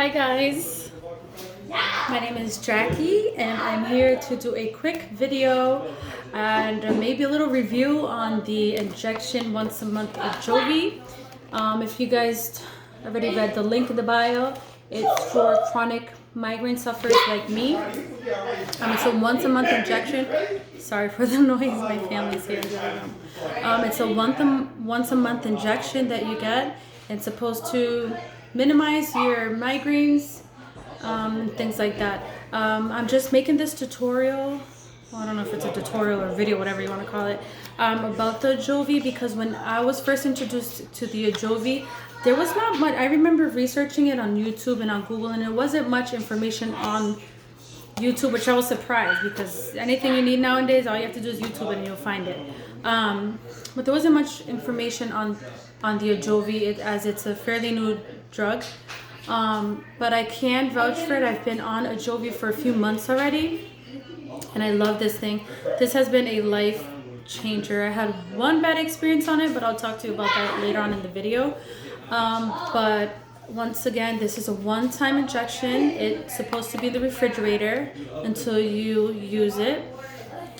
Hi guys, my name is Jackie and I'm here to do a quick video and maybe a little review on the injection once a month Ajovy. If you guys already read the link in the bio, it's for chronic migraine sufferers like me. It's a once a month injection. Sorry for the noise, my family's here in the other room. It's a once a month injection that you get. It's supposed to minimize your migraines, things like that. I'm just making this tutorial. Well, I don't know if it's a tutorial or video, whatever you want to call it, about the Ajovy, because when I was first introduced to the Ajovy, there was not much. I remember researching it on YouTube and on Google, and there wasn't much information on YouTube, which I was surprised, because anything you need nowadays, all you have to do is YouTube and you'll find it. But there wasn't much information on the Ajovy, as it's a fairly new drug. But I can vouch for it. I've been on Ajovy for a few months already, and I love this thing. This has been a life changer. I had one bad experience on it, but I'll talk to you about that later on in the video. But once again, this is a one-time injection. It's supposed to be in the refrigerator until you use it.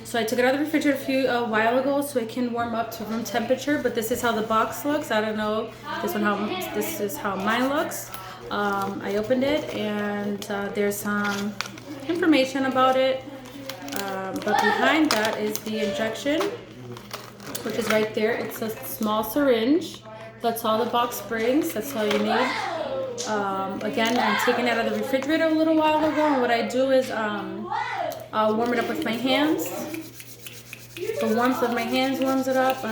So I took it out of the refrigerator a while ago so it can warm up to room temperature. But this is how the box looks. I don't know this is how mine looks. I opened it and there's some information about it. But behind that is the injection, which is right there. It's a small syringe. That's all the box brings. That's all you need. Again, I'm taking it out of the refrigerator a little while ago, and what I do is I'll warm it up with my hands. The warmth of my hands warms it up.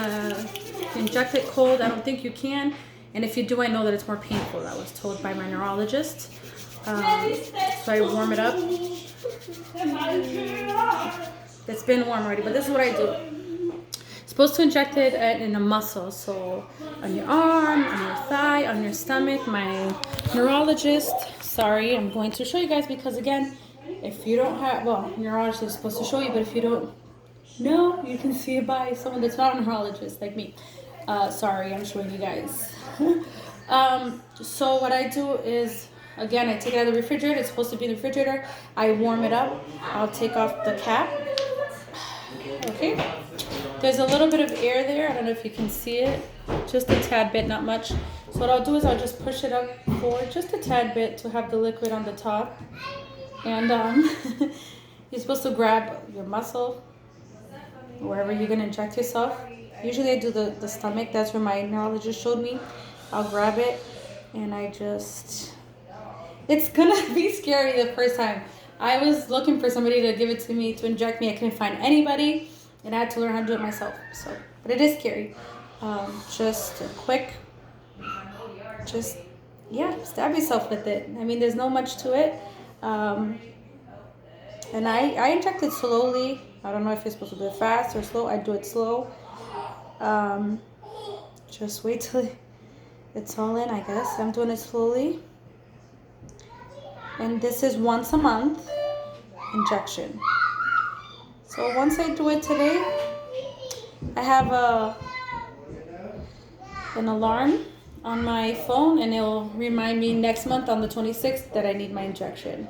Inject it cold, I don't think you can. And if you do, I know that it's more painful. That was told by my neurologist. So I warm it up. It's been warm already, but this is what I do. Supposed to inject it in a muscle, so on your arm, on your thigh, on your stomach. My neurologist, sorry, I'm going to show you guys, because again, if you don't have, well, neurologist is supposed to show you, but if you don't know, you can see it by someone that's not a neurologist like me. Sorry, I'm showing you guys. So what I do is, again, I take it out of the refrigerator. It's supposed to be in the refrigerator. I warm it up. I'll take off the cap. Okay. There's a little bit of air there. I don't know if you can see it. Just a tad bit, not much. So what I'll do is I'll just push it up forward just a tad bit to have the liquid on the top. And you're supposed to grab your muscle, wherever you're going to inject yourself. Usually I do the stomach. That's where my neurologist showed me. I'll grab it and I just... It's going to be scary the first time. I was looking for somebody to give it to me, to inject me. I couldn't find anybody. And I had to learn how to do it myself. So, but it is scary. Just a quick, stab yourself with it. I mean, there's no much to it. And I inject it slowly. I don't know if you're supposed to do it fast or slow. I do it slow. Just wait till it's all in, I guess. I'm doing it slowly. And this is once a month injection. So once I do it today, I have an alarm on my phone, and it'll remind me next month on the 26th that I need my injection.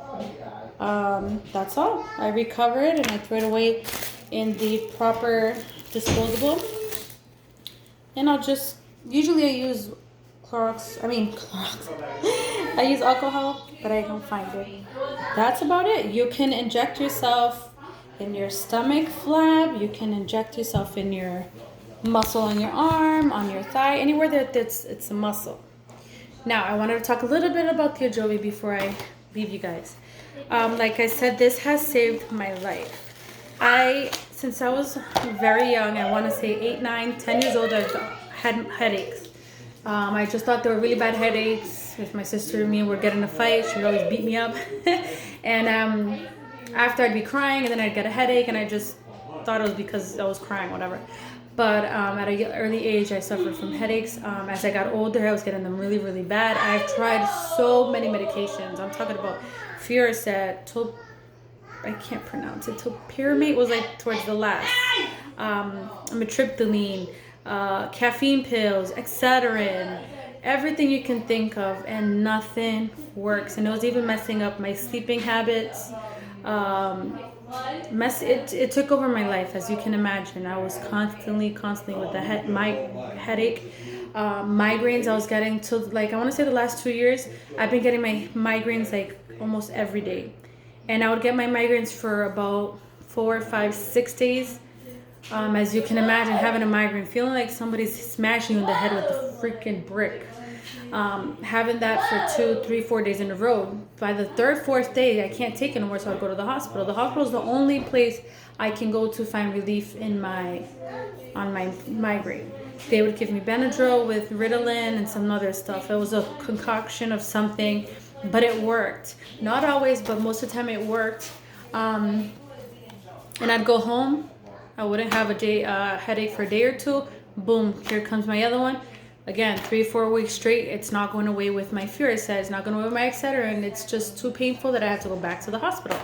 That's all. I recover it and I throw it away in the proper disposable. And I'll just, usually I use Clorox. I use alcohol, but I don't find it. That's about it. You can inject yourself in your stomach flap. You can inject yourself in your muscle on your arm, on your thigh, anywhere that it's a muscle. Now, I wanted to talk a little bit about the Ajovy before I leave you guys. Like I said, this has saved my life. Since I was very young, I want to say 8, 9, 10 years old, I've had headaches. I just thought they were really bad headaches. If my sister and me would get in a fight, she would always beat me up. And after I'd be crying, and then I'd get a headache, and I just thought it was because I was crying, whatever. But at an early age, I suffered from headaches. As I got older, I was getting them really, really bad. I've tried so many medications. I'm talking about Furoset, I can't pronounce it. Topiramate was like towards the last. Amitriptyline, caffeine pills, Excedrin, everything you can think of, and nothing works. And it was even messing up my sleeping habits. It took over my life, as you can imagine. I was constantly with my headache, migraines. I was getting to, like, I want to say the last 2 years, I've been getting my migraines like almost every day, and I would get my migraines for about 4, 5, 6 days. As you can imagine, having a migraine, feeling like somebody's smashing you in the head with a freaking brick. Having that for 2, 3, 4 days in a row. By the third, fourth day, I can't take it anymore, so I go to the hospital. The hospital is the only place I can go to find relief on my migraine. They would give me Benadryl with Ritalin and some other stuff. It was a concoction of something, but it worked. Not always, but most of the time it worked. And I'd go home. I wouldn't have a headache for a day or two. Boom, here comes my other one. Again, 3-4 weeks straight, it's not going away with my Furoset, it's not going away with my etc. And it's just too painful that I have to go back to the hospital.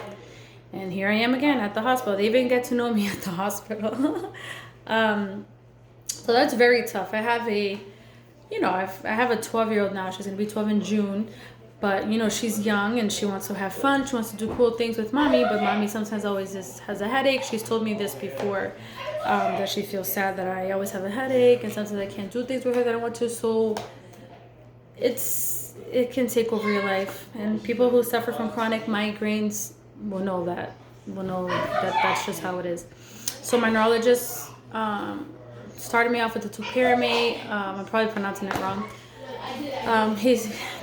And here I am again at the hospital. They even get to know me at the hospital. So that's very tough. I have a 12-year-old now. She's going to be 12 in June. But, she's young and she wants to have fun. She wants to do cool things with mommy. But mommy sometimes always has a headache. She's told me this before, that she feels sad that I always have a headache. And sometimes I can't do things with her that I want to. So it can take over your life. And people who suffer from chronic migraines will know that. That's just how it is. So my neurologist started me off with the topiramate. I'm probably pronouncing it wrong. He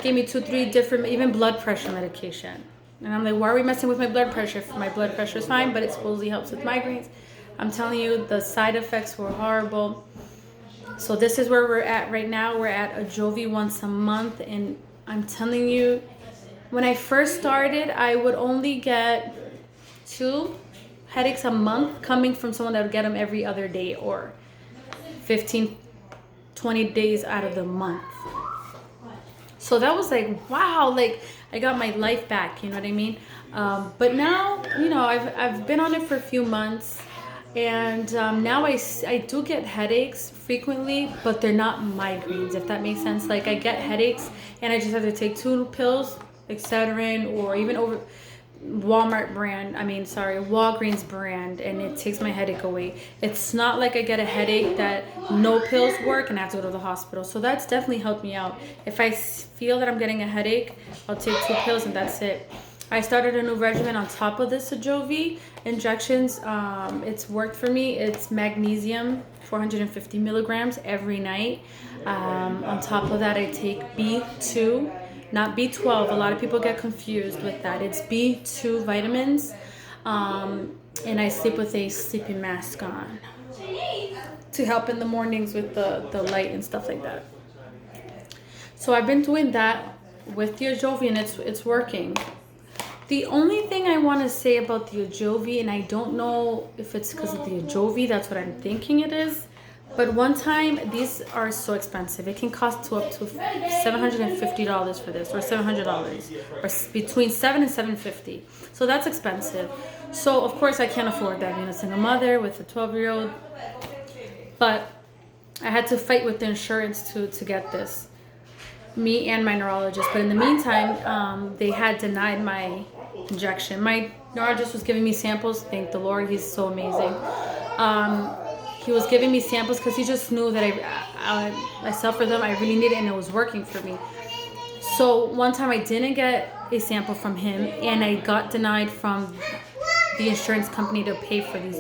gave me 2-3 different, even blood pressure medication. And I'm like, why are we messing with my blood pressure? If my blood pressure is fine, but it supposedly helps with migraines. I'm telling you, the side effects were horrible. So this is where we're at right now. We're at Ajovy once a month. And I'm telling you, when I first started, I would only get 2 headaches a month coming from someone that would get them every other day or 15, 20 days out of the month. So that was like, wow, like I got my life back, you know what I mean? But now, I've been on it for a few months, and now I do get headaches frequently, but they're not migraines, if that makes sense. Like I get headaches and I just have to take 2 pills, Excedrin, or even over Walgreens brand, and it takes my headache away. It's not like I get a headache that no pills work and I have to go to the hospital. So that's definitely helped me out. If I feel that I'm getting a headache, I'll take 2 pills and that's it. I started a new regimen on top of this Ajovy injections. It's worked for me. It's magnesium, 450 milligrams every night. On top of that, I take B2. Not B12. A lot of people get confused with that. It's B2 vitamins. And I sleep with a sleeping mask on to help in the mornings with the light and stuff like that. So I've been doing that with the Ajovy, and it's working. The only thing I want to say about the Ajovy, and I don't know if it's because of the Ajovy, that's what I'm thinking it is. But one time, these are so expensive. It can cost up to $750 for this, or $700, or between $700 and $750. So that's expensive. So of course I can't afford that, being a single mother with a 12-year-old. But I had to fight with the insurance to get this, me and my neurologist. But in the meantime, they had denied my injection. My neurologist was giving me samples. Thank the Lord, he's so amazing. He was giving me samples because he just knew that I suffered them. I really needed it, and it was working for me. So one time I didn't get a sample from him, and I got denied from the insurance company to pay for these.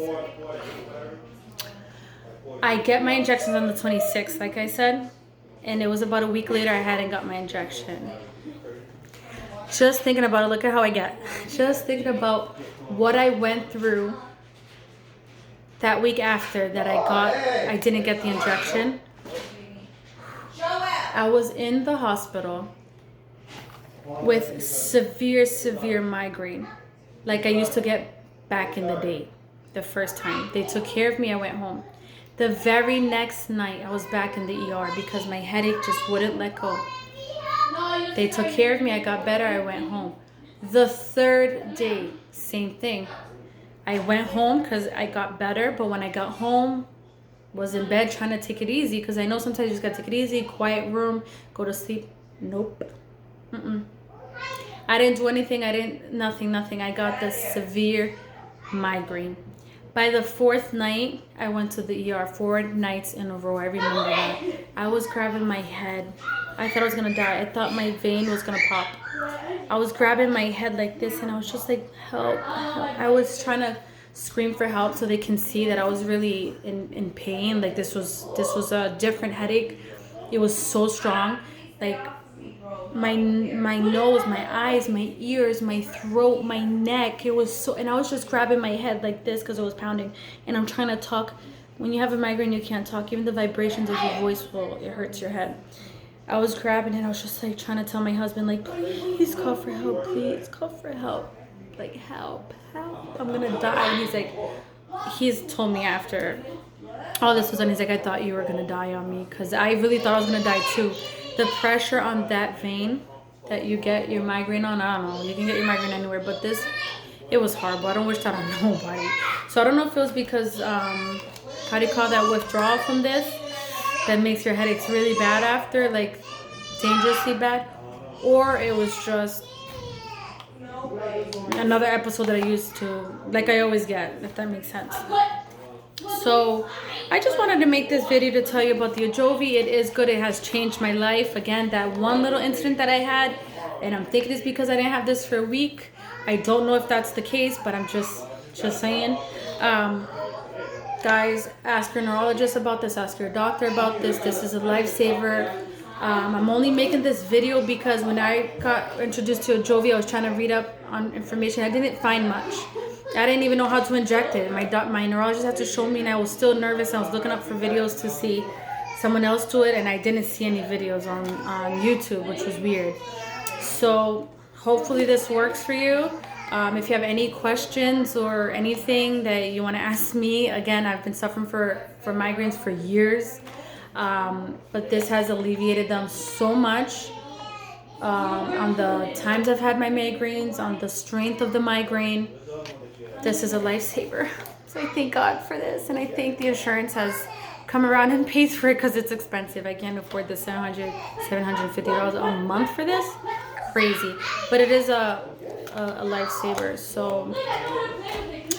I get my injections on the 26th, like I said, and it was about a week later I hadn't got my injection. Just thinking about it, look at how I get. Just thinking about what I went through that week after that I didn't get the injection. I was in the hospital with severe migraine, like I used to get back in the day, the first time. They took care of me, I went home. The very next night, I was back in the ER because my headache just wouldn't let go. They took care of me, I got better, I went home. The third day, same thing. I went home because I got better, but when I got home, was in bed trying to take it easy, because I know sometimes you just gotta take it easy, quiet room, go to sleep. Nope. I didn't do anything. Nothing. I got this severe migraine. By the fourth night, I went to the ER 4 nights in a row. I remember that. I was grabbing my head. I thought I was gonna die. I thought my vein was gonna pop. I was grabbing my head like this, and I was just like, help, help. I was trying to scream for help so they can see that I was really in pain. Like this was a different headache. It was so strong. Like my nose, my eyes, my ears, my throat, my neck. It was so, and I was just grabbing my head like this because it was pounding. And I'm trying to talk. When you have a migraine, you can't talk. Even the vibrations of your voice it hurts your head. I was grabbing it. I was just like trying to tell my husband, like, please call for help. Please call for help. Like, help. I'm gonna die. And he's told me after all this was done, he's like, I thought you were gonna die on me, because I really thought I was gonna die too. The pressure on that vein that you get your migraine on, I don't know, you can get your migraine anywhere, but this, it was horrible. I don't wish that on nobody. So I don't know if it was because how do you call that, withdrawal from this that makes your headaches really bad after, like dangerously bad, or it was just another episode that I used to, like I always get, if that makes sense. So I just wanted to make this video to tell you about the Ajovy. It is good. It has changed my life. Again, that one little incident that I had, and I'm thinking it's because I didn't have this for a week. I don't know if that's the case, but I'm just saying. Guys, ask your neurologist about this. Ask your doctor about this. This is a lifesaver. I'm only making this video because when I got introduced to Ajovy, I was trying to read up on information. I didn't find much. I didn't even know how to inject it. My neurologist had to show me, and I was still nervous. I was looking up for videos to see someone else do it, and I didn't see any videos on YouTube, which was weird. So hopefully this works for you. If you have any questions or anything that you want to ask me, again, I've been suffering for migraines for years, but this has alleviated them so much. On the times I've had my migraines, on the strength of the migraine, this is a lifesaver. So I thank God for this, and I think the insurance has come around and pays for it, because it's expensive. I can't afford the $750 a month for this. Crazy, but it is a lifesaver. So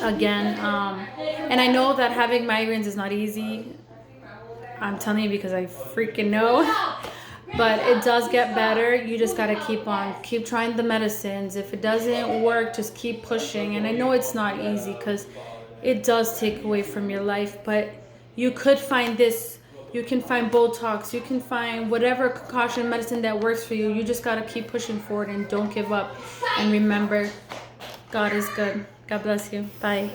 again, and I know that having migraines is not easy. I'm telling you because I freaking know. But it does get better. You just got to keep trying the medicines. If it doesn't work, just keep pushing. And I know it's not easy because it does take away from your life, but you could find this. You can find Botox. You can find whatever concoction medicine that works for you. You just got to keep pushing forward and don't give up. And remember, God is good. God bless you. Bye.